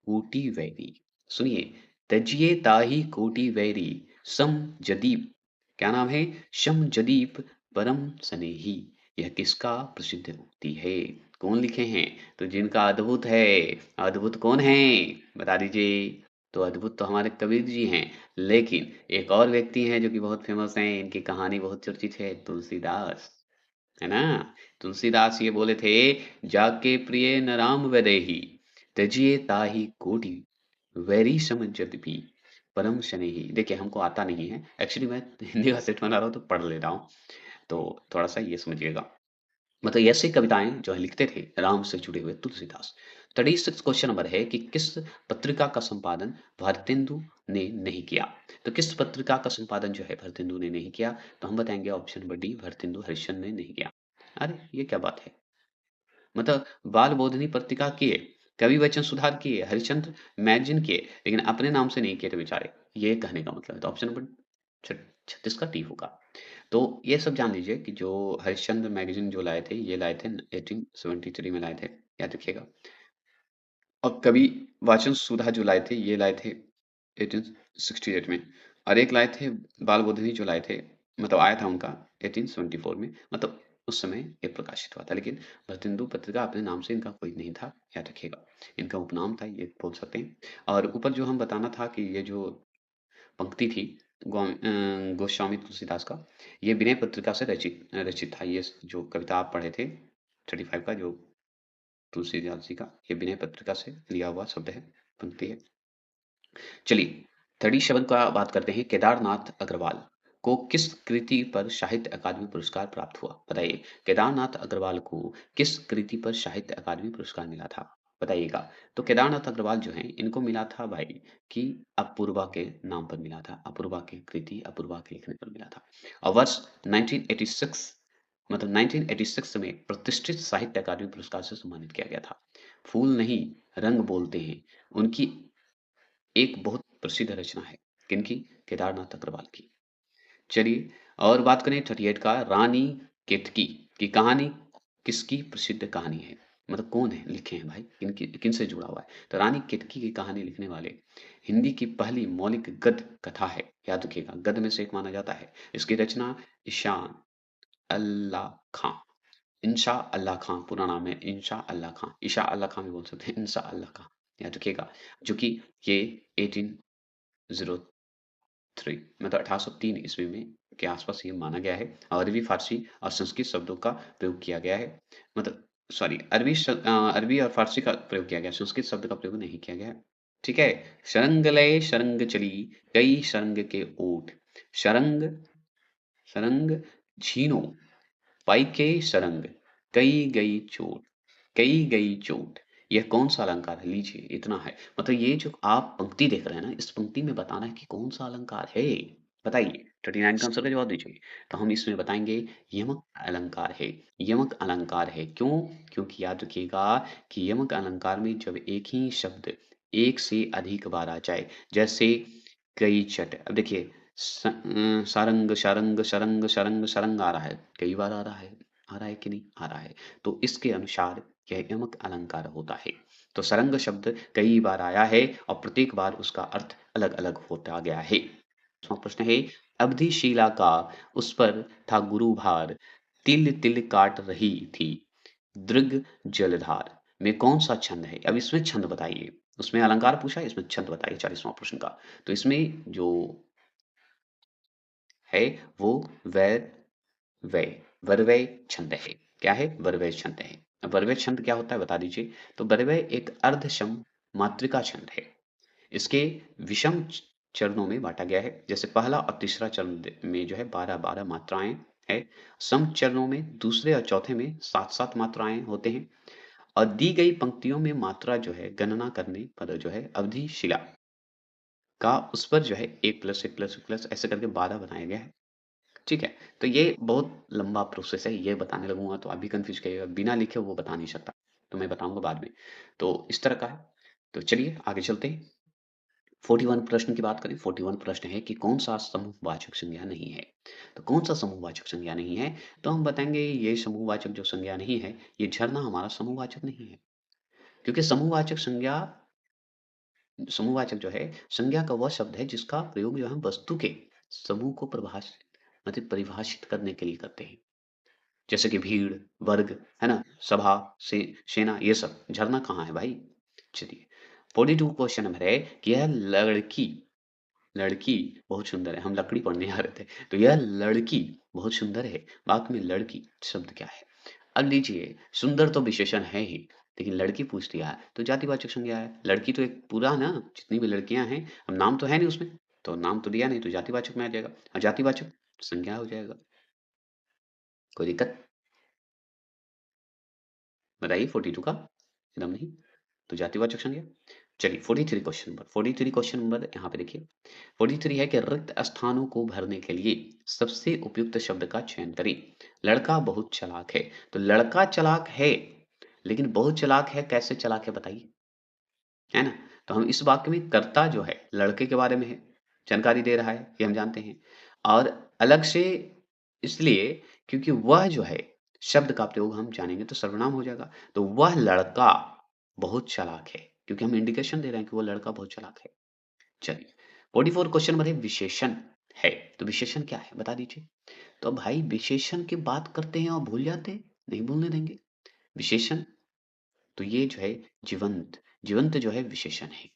कोटि वैरी। सुनिए, तजिए ताहि कोटि वैरी, सम जदीप, क्या नाम है? शम जदीप परम स्नेही। यह किसका प्रसिद्ध उक्ति है? कौन लिखे हैं? तो जिनका अद्भुत है। अद्भुत कौन है? बता दीजिए। तो अद्भुत तो हमारे कबीर जी हैं, लेकिन एक और व्यक्ति हैं जो कि बहुत फेमस हैं, इनकी कहानी बहुत चर्चित है, तुलसीदास, है ना? तुलसीदास ये बोले थे, जाके प्रिय न राम वैदेही, तजिए ताहि कोटि वैरी सम जदपि परम स्नेही। देखिए हमको आता नहीं है, एक्चुअली मैं हिंदी का सेट बना रहा हूँ तो पढ़ ले रहा हूँ, तो थोड़ा सा ये समझिएगा। मतलब ऐसी कविताएं जो है लिखते थे राम से जुड़े हुए तुलसीदास। 36 क्वेश्चन नंबर है कि किस पत्रिका का संपादन भारतेंदु ने नहीं किया? तो किस पत्रिका का संपादन जो है भारतेंदु ने नहीं किया? तो हम बताएंगे option number D, Bharatendu Harishchandra ने नहीं किया। अरे ये क्या बात है, मतलब बाल बोधनी पत्रिका किए, कवि वचन सुधार किए, हरिश्चंद्र मैगजीन किए, लेकिन अपने नाम से नहीं किए थे बेचारे, ये कहने का मतलब है। तो ऑप्शन नंबर 36 का टी होगा। तो ये सब जान लीजिए कि जो हरिश्चंद्र मैगजीन जो लाए थे, ये लाए थे 1873 में लाए थे, याद रखिएगा। और कवि वाचन सुधा जो लाए थे, ये लाए थे 1868 में। और एक लाए थे बाल बोधनी जो लाए थे, मतलब आया था उनका 1874 में, मतलब उस समय ये प्रकाशित हुआ था। लेकिन भारतेंदु पत्रिका अपने नाम से इनका कोई नहीं था, याद रखिएगा। इनका उपनाम था, ये बोल सकते हैं। और ऊपर जो हम बताना था कि ये जो पंक्ति थी गोस्वामी तुलसीदास का, ये विनय पत्रिका से रचित रचित था। ये जो कविता आप पढ़े थे 35 का, जो तुलसीदास जी का, ये विनय पत्रिका से लिया हुआ शब्द है, पंक्ति है। चलिए 37 का बात करते हैं, केदारनाथ अग्रवाल। को किस कृति पर साहित्य अकादमी पुरस्कार प्राप्त हुआ? बताइए। केदारनाथ अग्रवाल को किस कृति पर साहित्य अकादमी पुरस्कार मिला था? बताइएगा। तो केदारनाथ अग्रवाल जो हैं, इनको मिला था भाई कि अपूर्वा के नाम पर मिला था। अपूर्वा की कृति, अपूर्वा के लिखने पर मिला था। और वर्ष 1986 मतलब 1986 में प्रतिष्ठित साहित्य अकादमी पुरस्कार से सम्मानित किया गया था। फूल नहीं, रंग बोलते हैं। उनकी एक बहुत प्रसिद्ध रचना है। किनकी? केदारनाथ अग्रवाल की। चलिए और बात करें 38 का रानी केतकी की कहानी किसकी प्रसिद्ध कहानी है? मतलब कौन है लिखे हैं भाई? किनकी किनसे जुड़ा हुआ है? तो रानी केतकी की कहानी लिखने वाले हिंदी की पहली मौलिक गद्य कथा है। याद रखिएगा, गद्य में से एक माना जाता है। इसकी रचना ईशान अल्लाह खां, इंशा अल्लाह खां पूरा नाम है, इंशा अल्लाह खां। ईशा अल्लाह खां भी बोल सकते हैं, इंशा अल्लाह खां। याद रखिएगा, जो कि ये 1803 मतलब 1803 ईस्वी में के आसपास ये माना गया है। और अरबी, फारसी और संस्कृत शब्दों का प्रयोग किया गया है। मतलब सॉरी, अरबी और फारसी का प्रयोग किया गया है, संस्कृत शब्द का प्रयोग नहीं किया गया है। ठीक है? शरंग लय शरंग चली, कई शरंग के ओट। शरंग शरंग झीनो, पाई के शरंग, कई गई चोट, कई गई चोट। यह कौन सा अलंकार है? लीजिए इतना है। मतलब ये जो आप पंक्ति देख रहे हैं ना, इस पंक्ति में बताना है कि कौन सा अलंकार है। बताइए। 39 का आंसर का जवाब दीजिए। तो हम इसमें बताएंगे यमक अलंकार है। यमक अलंकार है। क्यों? क्योंकि याद रखिएगा कि यमक अलंकार में जब एक ही शब्द एक से अधिक बार आ जाए, जैसे कई चट। अब देखिए सारंग शारंग शरंग शरंग शरंग आ रहा है, कई बार आ रहा है। आ रहा है कि नहीं? आ रहा है। तो इसके अनुसार यह यमक अलंकार होता है। तो सरंग शब्द कई बार आया है और प्रत्येक बार उसका अर्थ अलग अलग होता गया है। प्रश्न है, अवधि शिला का उस पर था गुरु भार, तिल तिल काट रही थी दृग जलधार में कौन सा छंद है? अब इसमें छंद बताइए। उसमें अलंकार पूछा है, इसमें छंद बताइए 40वां प्रश्न का। तो इसमें जो है वो वैर वै वरवै छंद है। क्या है? वरवै छंद है। अब वरवै छंद क्या होता है बता दीजिए। तो वरवै एक अर्धसम मात्रिका छंद है। इसके विषम चरणों में बांटा गया है। जैसे पहला और तीसरा चरण में जो है 12-12 मात्राएं है। सम चरणों में दूसरे और चौथे में 7-7 मात्राएं होते हैं। और दी गई पंक्तियों में मात्रा जो है गणना करने पर जो है अवधि शिला का उस पर जो है 1 प्लस 1 प्लस 1 प्लस ऐसे करके 12 बनाया गया है। ठीक है? तो ये बहुत लंबा प्रोसेस है, ये बताने लगूँगा तो आप भी कन्फ्यूज़ करिएगा, बिना लिखे वो बता नहीं सकता, तो मैं बताऊँगा बाद में। तो इस तरह का है। तो चलिए आगे चलते हैं। 41 प्रश्न की बात करें, 41 प्रश्न है कि कौन-सा समूहवाचक संज्ञा नहीं है? तो कौन-सा समूहवाचक संज्ञा नहीं है? तो हम बताएँगे ये समूहवाचक जो संज्ञा नहीं है, ये झरना हमारा समूहवाचक नहीं है। क्योंकि समूहवाचक जो है, संज्ञा का वह शब्द है जिसका प्रयोग जो है हम वस्तु के समूह को मतलब परिभाषित करने के लिए करते हैं। जैसे कि भीड़, वर्ग, है ना? सभा, सेना ये सब। झरना कहाँ है भाई? चलिए 42 क्वेश्चन नंबर है कि यह लड़की लड़की बहुत सुंदर है। हम लकड़ी पढ़ने आ रहे थे। तो यह लड़की बहुत सुंदर है। वाक्य में लड़की शब्द क्या है? अब लीजिए, सुंदर तो विशेषण है ही, लेकिन लड़की पूछ दिया है, तो जातिवाचक संज्ञा है। लड़की तो एक पूरा ना, जितनी भी लड़कियाँ हैं, अब नाम तो है नहीं उसमें, तो नाम तो दिया नहीं, तो जातिवाचक में आ जाएगा और जातिवाचक संज्ञा हो जाएगा। कोई दिक्कत? बताइए 42 का? एकदम नहीं, तो जातिवाचक संज्ञा। चलिए 43 क्वेश्चन नंबर यहाँ पे देखिए। 43 है कि रिक्त स्थानों को भरने के लिए सबसे उपयुक्त शब्द का चयन करें। लड़का बहुत चालाक है। तो लड़का चालाक है, लेकिन बहुत चालाक है, कैसे चालाक है बताइए? है ना? तो हम इस वाक्य में कर्ता जो है लड़के के बारे में है, जानकारी दे रहा है, ये हम जानते हैं। और अलग से इसलिए क्योंकि वह जो है शब्द का प्रयोग हम जानेंगे तो सर्वनाम हो जाएगा। तो वह लड़का बहुत चालाक है, क्योंकि हम इंडिकेशन दे रहे हैं कि वो लड़का बहुत चालाक है। चलिए 44 क्वेश्चन नंबर है विशेषण है। तो विशेषण क्या है बता दीजिए। तो भाई विशेषण की बात करते हैं और भूल जाते हैं, नहीं भूलने देंगे। विशेषण, तो ये जो है जीवंत, जीवंत जो है विशेषण है।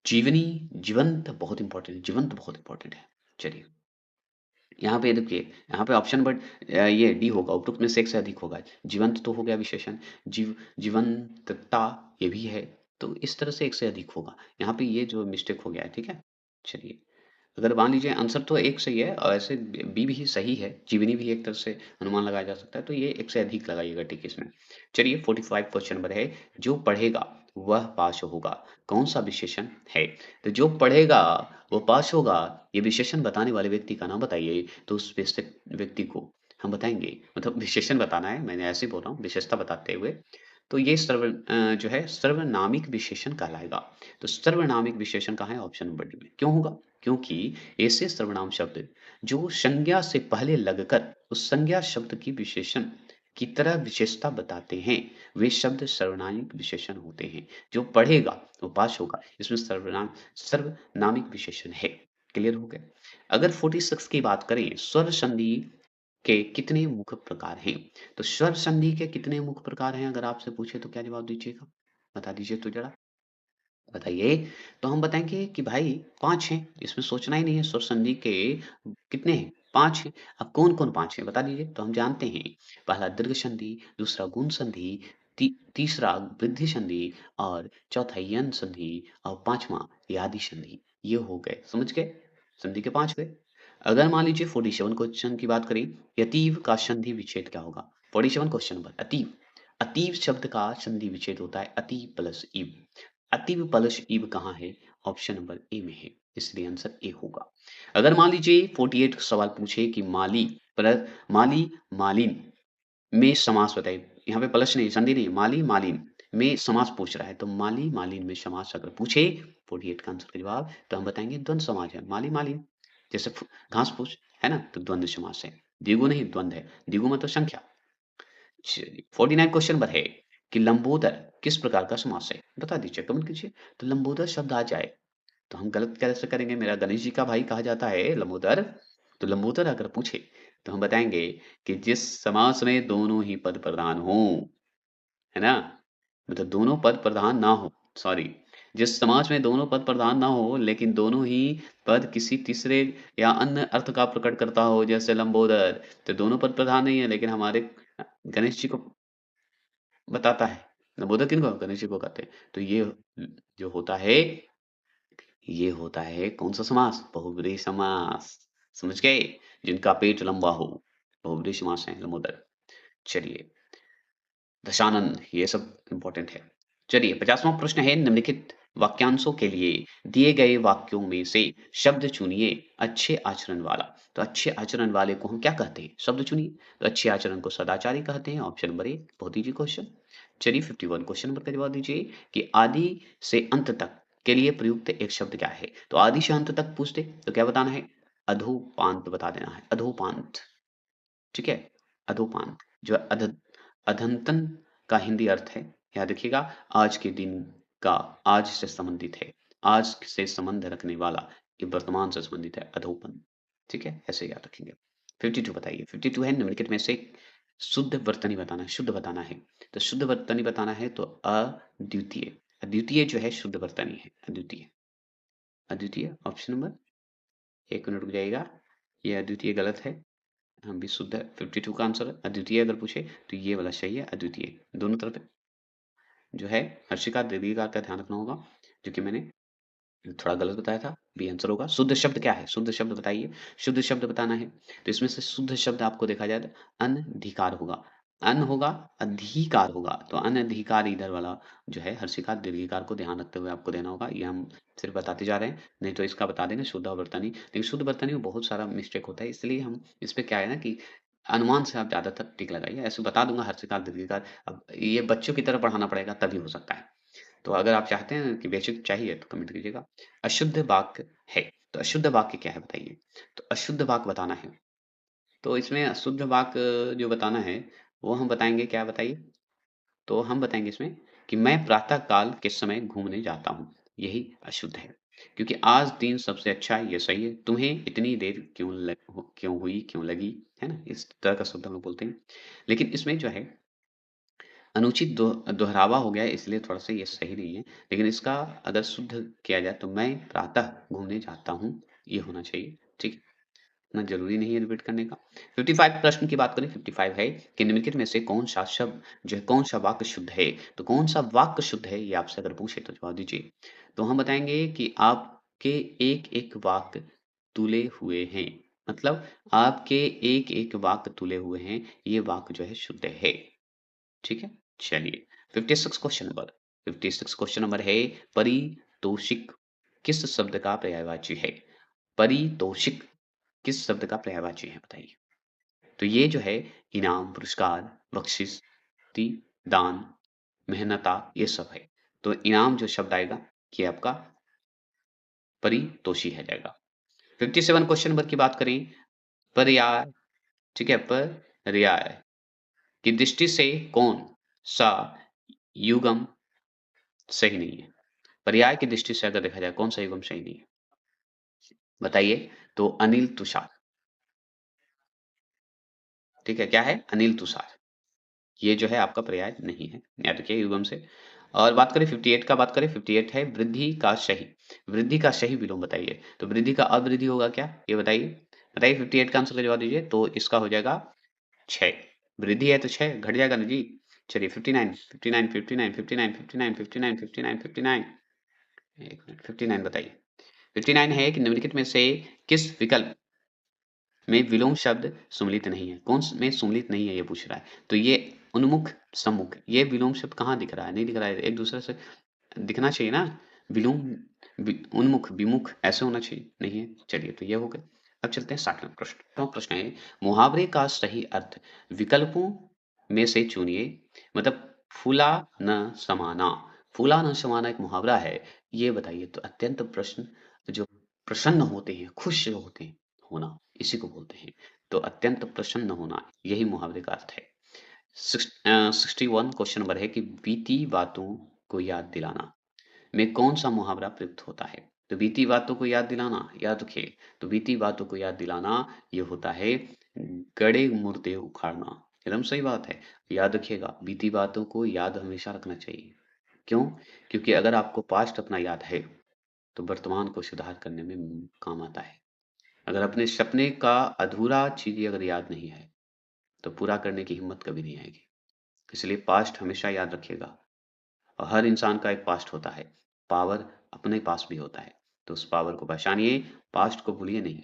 जीवनी, जीवंत बहुत इंपॉर्टेंट है, जीवंत बहुत इंपॉर्टेंट है। चलिए यहाँ पे देखिए, यहाँ पे ऑप्शन बट ये डी होगा, उपरोक्त में से एक से अधिक होगा। जीवंत तो हो गया विशेषण, जीवंतता ये भी है, तो इस तरह से एक से अधिक होगा। यहाँ पे ये जो मिस्टेक हो गया है, ठीक है? चलिए अगर मान लीजिए आंसर तो एक सही है और ऐसे बी भी सही है, जीवनी भी एक तरह से अनुमान लगाया जा सकता है, तो ये एक से अधिक लगाइएगा टिक इसमें। चलिए 45 क्वेश्चन नंबर है, जो पढ़ेगा वह पास होगा, कौन सा विशेषण है? तो जो पढ़ेगा वो पास होगा, ये विशेषण बताने वाले व्यक्ति का नाम बताइए, तो उस व्यक्ति को हम बताएंगे, मतलब विशेषण बताना है, मैंने ऐसे ही बोल रहा हूँ विशेषता बताते हुए, तो ये जो है सर्वनामिक विशेषण कहलाएगा। तो सर्वनामिक विशेषण कहाँ है? ऑप्शन नंबर डी में। क्यों होगा? क्योंकि ऐसे सर्वनाम शब्द जो संज्ञा से पहले लगकर उस संज्ञा शब्द की विशेषण की तरह विशेषता बताते हैं, वे शब्द सर्वनामिक विशेषण होते हैं। जो पढ़ेगा वो पास होगा, इसमें सर्वनामिक विशेषण है। क्लियर हो गया? अगर 46 की बात करें, स्वर संधि के कितने मुख्य प्रकार हैं? तो स्वर संधि के कितने मुख्य प्रकार हैं अगर आपसे पूछे तो क्या जवाब दीजिएगा? बता दीजिए तो ज़रा। बताइए। तो हम बताएँगे कि भाई 5 हैं, इसमें सोचना ही नहीं है, स्वर संधि के कितने हैं? 5 हैं। अब कौन-कौन 5 हैं बता दीजिए? तो हम जानते हैं, पहला दीर्घ संधि, दूसरा गुण संधि, तीसरा वृद्धि संधि और चौथा यन संधि और 5वां यादि संधि। ये हो गए, समझ गए? संधि के 5 हुए। अगर मान लीजिए 47 क्वेश्चन की बात करें, यतीव का संधि विच्छेद क्या होगा? 47 क्वेश्चन नंबर अतीव। अतीव शब्द का संधि विच्छेद होता है अति प्लस ईव। अतीव प्लस ईव कहाँ है? ऑप्शन नंबर ए में है, इसलिए आंसर ए होगा। अगर मान लीजिए 48 सवाल पूछे कि माली मालिन में समास बताइए। यहाँ पे प्लस नहीं, संधि नहीं, माली मालिन में समास पूछ रहा है, तो माली मालिन में समास अगर पूछे 48 का आंसर का जवाब, तो हम बताएंगे द्वंद्व समास है, माली मालिन। जैसे घास फूस है ना, तो द्वंद्व समास है। द्विगु नहीं, द्वंद्व है। द्विगु मतलब संख्या। चलिए 49 क्वेश्चन नंबर है कि लंबोदर किस प्रकार का समास है? बता दीजिए, कमेंट कीजिए। तो लंबोदर शब्द आ जाए तो हम गलत कैसे करेंगे? मेरा गणेश जी का भाई कहा जाता है लंबोदर। तो लंबोदर अगर पूछे तो हम बताएंगे कि जिस समास में दोनों ही पद प्रधान हों, है ना? मतलब दोनों पद प्रधान ना हो, सॉरी, जिस समाज में दोनों पद प्रधान ना हो लेकिन दोनों ही पद किसी तीसरे या अन्य अर्थ का प्रकट करता हो, जैसे लंबोदर, तो दोनों पद प्रधान नहीं है लेकिन हमारे गणेश जी को बताता है। लंबोदर किनको? गणेश जी को कहते हैं। तो ये जो होता है, ये होता है कौन सा समास? बहुब्रीहि समास। समझ गए? जिनका पेट लंबा हो, बहुब्रीहि समास है लंबोदर। चलिए, दशानन, ये सब इम्पोर्टेंट है। चलिए 50वां प्रश्न है, निम्नलिखित वाक्यांशों के लिए दिए गए वाक्यों में से शब्द चुनिए अच्छे आचरण वाला। तो अच्छे आचरण वाले को हम क्या कहते हैं? शब्द चुनिए। तो अच्छे आचरण को सदाचारी कहते हैं, ऑप्शन नंबर ए। बहुत ईजी क्वेश्चन। चलिए 51 क्वेश्चन नंबर का जवाब दीजिए कि आदि से अंत तक के लिए प्रयुक्त एक शब्द क्या है? तो आदि से अंत तक पूछते तो क्या बताना है? अधोपांत बता देना है, अधोपांत। ठीक है? अधोपान जो अधंतन का हिंदी अर्थ है, याद रखिएगा, आज के दिन का, आज से संबंधित है, आज से संबंध रखने वाला, ये वर्तमान से संबंधित है, अधोपन। ठीक है? ऐसे याद रखेंगे। 52 बताइए, 52 है निम्नलिखित में से शुद्ध वर्तनी बताना है, शुद्ध बताना है। तो शुद्ध वर्तनी बताना है तो अद्वितीय, अद्वितीय जो है शुद्ध वर्तनी है, अद्वितीय। अद्वितीय ऑप्शन नंबर, 1 मिनट रुक जाइएगा, ये अद्वितीय गलत है। हम भी शुद्ध है, 52 का आंसर है अद्वितीय। अगर पूछे तो ये वाला सही है, अद्वितीय। दोनों तरफ जो है हर्षिका दीर्घिकार का ध्यान रखना होगा, जो कि मैंने थोड़ा गलत बताया था। बी आंसर होगा। शुद्ध शब्द क्या है? शुद्ध शब्द बताइए। शुद्ध शब्द बताना है तो इसमें से शुद्ध शब्द आपको देखा जाए तो अनधिकार होगा, अन होगा, अधिकार होगा, तो अनधिकार इधर वाला जो है हर्षिकार दीर्घिकार को ध्यान रखते हुए आपको देना होगा। ये हम सिर्फ बताते जा रहे हैं, नहीं तो इसका बता देंगे शुद्ध और वर्तनी। लेकिन शुद्ध वर्तनी में बहुत सारा मिस्टेक होता है, इसलिए हम इस पे क्या है ना कि अनुमान से आप ज्यादातर टिक लगाइए। ऐसे बता दूंगा हर्षिकार दीर्घिकार, अब ये बच्चों की तरह पढ़ाना पड़ेगा तभी हो सकता है। तो अगर आप चाहते हैं कि बेसिक चाहिए तो कमेंट कीजिएगा। अशुद्ध वाक्य है, तो अशुद्ध वाक्य क्या है बताइए? तो अशुद्ध वाक्य बताना है, तो इसमें अशुद्ध वाक्य जो बताना है वो हम बताएंगे, क्या बताइए? तो हम बताएंगे इसमें कि मैं प्रातः काल के समय घूमने जाता हूँ, यही अशुद्ध है। क्योंकि आज दिन सबसे अच्छा है, ये सही है। तुम्हें इतनी देर क्यों हुई, क्यों लगी, है ना? इस तरह का शब्द हम लोग बोलते हैं। लेकिन इसमें जो है अनुचित दोहरावा हो गया है, इसलिए थोड़ा-सा ये सही नहीं है। लेकिन इसका अगर शुद्ध किया जाए तो मैं प्रातः घूमने जाता हूँ, ये होना चाहिए। ठीक है? इतना ज़रूरी नहीं है रिपीट करने का। 55 प्रश्न की बात करें, 55 है कि निम्नलिखित में से कौन-सा शब्द जो है, कौन-सा वाक्य शुद्ध है? तो कौन-सा वाक्य शुद्ध है, ये आपसे अगर पूछे तो जवाब दीजिए। तो हम बताएँगे कि आपके एक-एक वाक्य तुले हुए हैं। मतलब आपके एक-एक वाक्य तुले हुए हैं, ये वाक्य जो है शुद्ध है। ठीक है? चलिए 56 क्वेश्चन नंबर 56 क्वेश्चन नंबर है पारितोषिक किस शब्द का पर्यायवाची है? पारितोषिक किस शब्द का पर्यायवाची है बताइए? तो ये जो है इनाम, पुरस्कार, बख्शिश, ती, दान, मेहनता ये सब है। तो इनाम जो शब्द आएगा ये आपका परितोषी है जाएगा। 57 क्वेश्चन नंबर की बात करें पर्याय ठीक है? पर्याय की दृष्टि से कौन-सा युग्म सही नहीं है? पर्याय की दृष्टि से अगर देखा जाए कौन-सा युग्म सही नहीं है? बताइए? तो अनिल तुषार, ठीक है? क्या है? अनिल तुषार। ये जो है आपका पर्याय नहीं है, याद रखिए युग्म से। और बात करें 58 का बात करें 58 है वृद्धि का सही। वृद्धि का सही विलोम बताइए। तो वृद्धि का अवृद्धि होगा क्या? ये बताइए? बताइए 58 का आंसर का जवाब दीजिए। तो इसका हो जाएगा 6 वृद्धि है तो 6 घट जाएगा ना जी। चलिए 59 59 59 59 59 59 59 59 1 मिनट 59 बताइए। 59 है कि निम्नलिखित में से किस विकल्प में विलोम शब्द सम्मिलित नहीं है? कौन स में सम्मिलित नहीं है ये पूछ रहा है। तो ये उन्मुख, सम्मुख ये विलोम शब्द कहाँ दिख रहा है? नहीं दिख रहा है। एक दूसरे से दिखना चाहिए ना। विलोम उन्मुख, विमुख ऐसे होना चाहिए, नहीं है। चलिए तो ये हो गए। अब चलते हैं 60वें प्रश्न। तो प्रश्न है मुहावरे का सही अर्थ विकल्पों में से चुनिए मतलब फूला न समाना। फूला न समाना एक मुहावरा है। ये बताइए तो अत्यंत प्रश्न जो प्रसन्न होते हैं, खुश होते हैं, होना इसी को बोलते हैं। तो अत्यंत प्रसन्न होना यही मुहावरे का अर्थ है। 61 क्वेश्चन नंबर है कि बीती बातों को याद दिलाना में कौन-सा मुहावरा प्रयुक्त होता है? तो बीती बातों को याद दिलाना, याद रखिए, तो बीती बातों को याद दिलाना ये होता है गड़े मुर्दे उखाड़ना। एकदम सही बात है। याद रखिएगा, बीती बातों को याद हमेशा रखना चाहिए। क्यों? क्योंकि अगर आपको पास्ट अपना याद है, तो वर्तमान को सुधार करने में काम आता है। अगर अपने सपने का अधूरा चीज़ अगर याद नहीं है, तो पूरा करने की हिम्मत कभी नहीं आएगी। इसलिए पास्ट हमेशा याद रखिएगा। और हर इंसान का एक पास्ट होता है। पावर अपने पास भी होता है। तो उस पावर को पहचानिए, पास्ट को भूलिए नहीं।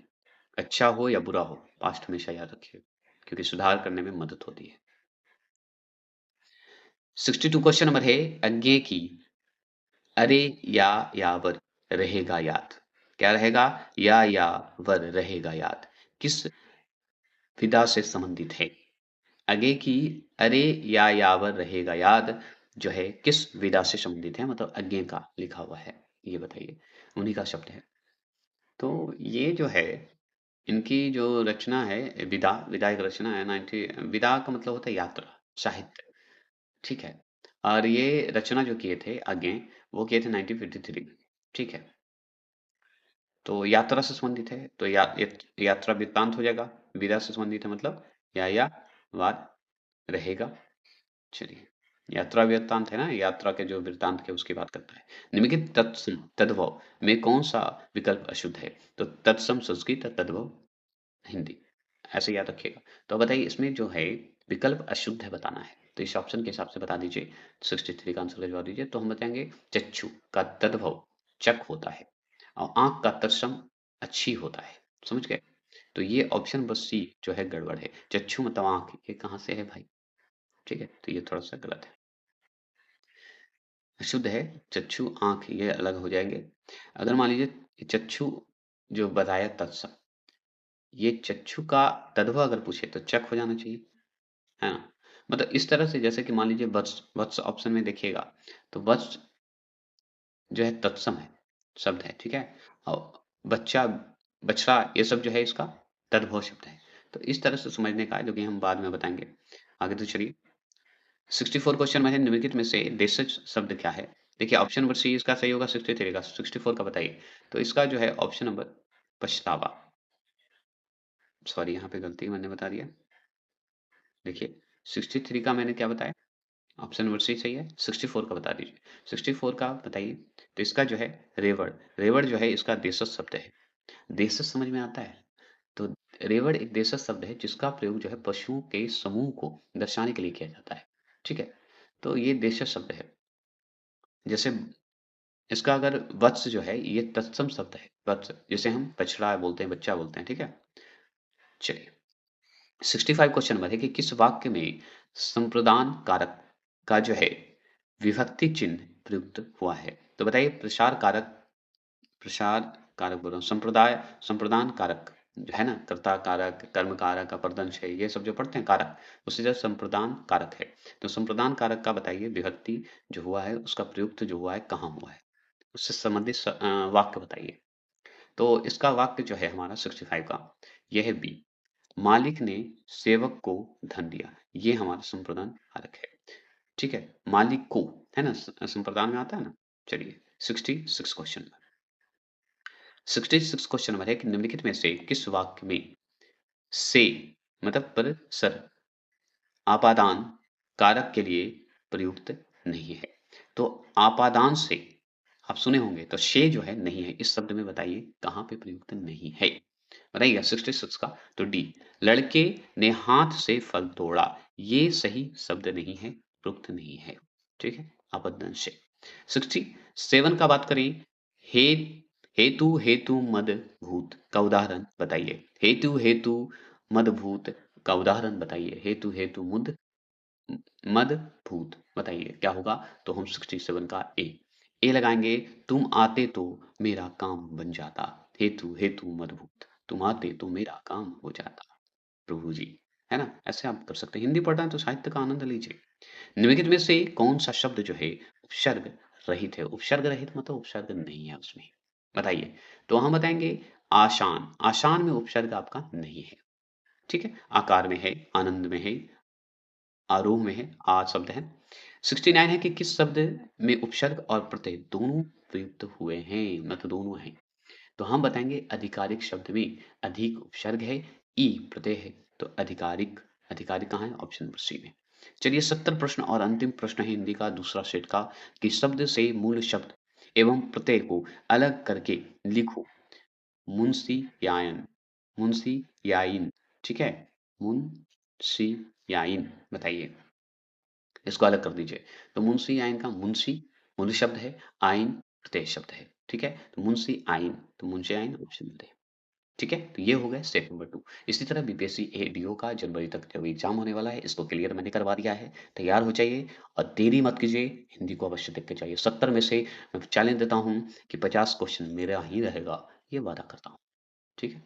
अच्छा हो या बुरा हो, पास्ट हमेशा याद रखिए, क्योंकि सुधार करने में मदद होती है। 62 क्वेश्चन नंबर है अज्ञे की अरे या यावर रहेगा याद। क्या रहेगा? या यावर रहेगा याद। किस विधा से संबंधित है? आगे की अरे या यावर रहेगा याद जो है किस विधा से संबंधित है मतलब अज्ञे का लिखा हुआ है ये बताइए उन्हीं का शब्द है। तो ये जो है इनकी जो रचना है विधा विधा एक रचना है 90 विधा का मतलब होता है यात्रा साहित्य ठीक है। और ये रचना जो किए थे आगे वो किए थे 1953 ठीक है। तो यात्रा से संबंधित है तो यात्रा वृत्तांत हो जाएगा। विधा से संबंधित है मतलब या वाद रहेगा। चलिए, यात्रा वृत्तांत है ना, यात्रा के जो वृत्तांत के उसकी बात करता है। निम्नलिखित तत्सम तद्भव में कौन-सा विकल्प अशुद्ध है? तो तत्सम संस्कृत और तद्भव हिंदी, ऐसे याद रखिएगा। तो अब बताइए इसमें जो है विकल्प अशुद्ध है बताना है, तो इस ऑप्शन के हिसाब से बता दीजिए। 63 का आंसर का जवाब दीजिए। तो हम बताएँगे चक्षु का तद्भव चक होता है और आँख का तत्सम अच्छी होता है। समझ गए? तो ये ऑप्शन नंबर सी जो है गड़बड़ है। चक्षु मतलब आँख, ये कहाँ से है भाई? ठीक है, तो ये थोड़ा-सा गलत है। अशुद्ध है, चक्षु, आँख ये अलग हो जाएँगे। अगर मान लीजिए चक्षु जो बताया तत्सम, ये चक्षु का तद्भव अगर पूछे तो चक हो जाना चाहिए, है ना? मतलब इस तरह से जैसे कि मान लीजिए वत्स, वत्स ऑप्शन में देखिएगा, तो वत्स जो है तत्सम है, शब्द है, ठीक है? और बच्चा, बछड़ा ये सब जो है इसका तद्भव शब्द है। तो इस तरह से समझने का है जो कि हम बाद में बताएँगे। आगे तो चलिए 64 क्वेश्चन में है निम्नलिखित में से देशज शब्द क्या है? देखिए ऑप्शन नंबर सी इसका सही होगा 63 का, 64 का बताइए। तो इसका जो है ऑप्शन नंबर पछतावा, सॉरी यहाँ पे गलती मैंने बता दिया। देखिए 63 का मैंने क्या बताया? ऑप्शन नंबर सी सही है, 64 का बता दीजिए। 64 का बताइए। तो इसका जो है रेवड़, रेवड़ जो है इसका देशज शब्द है। देशज समझ में आता है? तो रेवड़ एक देशज शब्द है जिसका प्रयोग जो है पशुओं के समूह को दर्शाने के लिए किया जाता है। ठीक है? तो ये देशज शब्द है। जैसे इसका अगर वत्स जो है ये तत्सम शब्द है, वत्स जिसे हम बछड़ा बोलते हैं, बच्चा बोलते हैं, ठीक है? चलिए 65 क्वेश्चन नंबर है कि किस वाक्य में संप्रदान कारक का जो है विभक्ति चिन्ह प्रयुक्त हुआ है? तो बताइए प्रसार कारक बोल रहा हूँ, संप्रदाय संप्रदान कारक जो है ना, कर्ता कारक, कर्म कारक, अपरदंश है, ये सब जो पढ़ते हैं कारक, उससे जो संप्रदान कारक है। तो संप्रदान कारक का बताइए विभक्ति जो हुआ है उसका प्रयुक्त जो हुआ है कहाँ हुआ है? उससे संबंधित वाक्य बताइए। तो इसका वाक्य जो है हमारा 65 का, यह है बी। मालिक ने सेवक को धन दिया। ये हमारा संप्रदान कारक है। ठीक है? मालिक को, है ना? संप्रदान में आता है ना? चलिए 66 क्वेश्चन। 66 क्वेश्चन नंबर है कि निम्नलिखित में से किस वाक्य में से मतलब पर सर आपादान कारक के लिए प्रयुक्त नहीं है? तो आपादान से आप सुने होंगे तो शे जो है नहीं है। इस शब्द में बताइए कहाँ पे प्रयुक्त नहीं है? बताइएगा 66 का। तो डी, लड़के ने हाथ से फल तोड़ा। ये सही शब्द नहीं है, प्रयुक्त नहीं है। ठीक है? आपदन से। 67 का बात करें, हे हेतु हेतु मद भूत का उदाहरण बताइए। हेतु हेतु मद भूत का उदाहरण बताइए। हेतु हेतु मद भूत बताइए क्या होगा? तो हम 67 का ए लगाएंगे। तुम आते तो मेरा काम बन जाता। हेतु हेतु मद भूत, तुम आते तो मेरा काम हो जाता। प्रभु जी, है ना? ऐसे आप कर सकते हैं। हिंदी पढ़ना है तो साहित्य का आनंद लीजिए। निम्नलिखित में से कौन सा शब्द जो है उपसर्ग रहित है? उपसर्ग रहित मतलब उपसर्ग नहीं है उसमें, बताइए। तो हम बताएंगे आशान। आशान में उपसर्ग आपका नहीं है। ठीक है? आकार में है, आनंद में है, आरोह में है, आ शब्द है। 69 है कि किस शब्द में उपसर्ग और प्रत्यय दोनों प्रयुक्त हुए हैं? मतलब दोनों हैं। तो हम बताएंगे आधिकारिक शब्द में अधिक उपसर्ग है, ई प्रत्यय है। तो आधिकारिक, आधिकारिक कहाँ है? ऑप्शन नंबर सी में। चलिए 70 प्रश्न और अंतिम प्रश्न है हिंदी का दूसरा सेट का कि शब्द से मूल शब्द एवं प्रत्यय को अलग करके लिखो। मुंशी यायन, मुंशी याइन, ठीक है? मुंशी याइन बताइए। इसको अलग कर दीजिए। तो मुंशी आइन का मुंशी मूल शब्द है, आइन प्रत्यय शब्द है। ठीक है? तो मुंशी आइन, तो मुंशी आइन ऑप्शन डी। ठीक है? तो ये हो गया स्टेप नंबर 2। इसी तरह बीपीएससी एडीओ का जनवरी तक जब एग्जाम होने वाला है, इसको क्लियर मैंने करवा दिया है। तैयार हो जाइए और देरी मत कीजिए, हिंदी को अवश्य देख के जाइए। 70 में से मैं चैलेंज देता हूँ कि 50 क्वेश्चन मेरा ही रहेगा, ये वादा करता हूँ। ठीक है?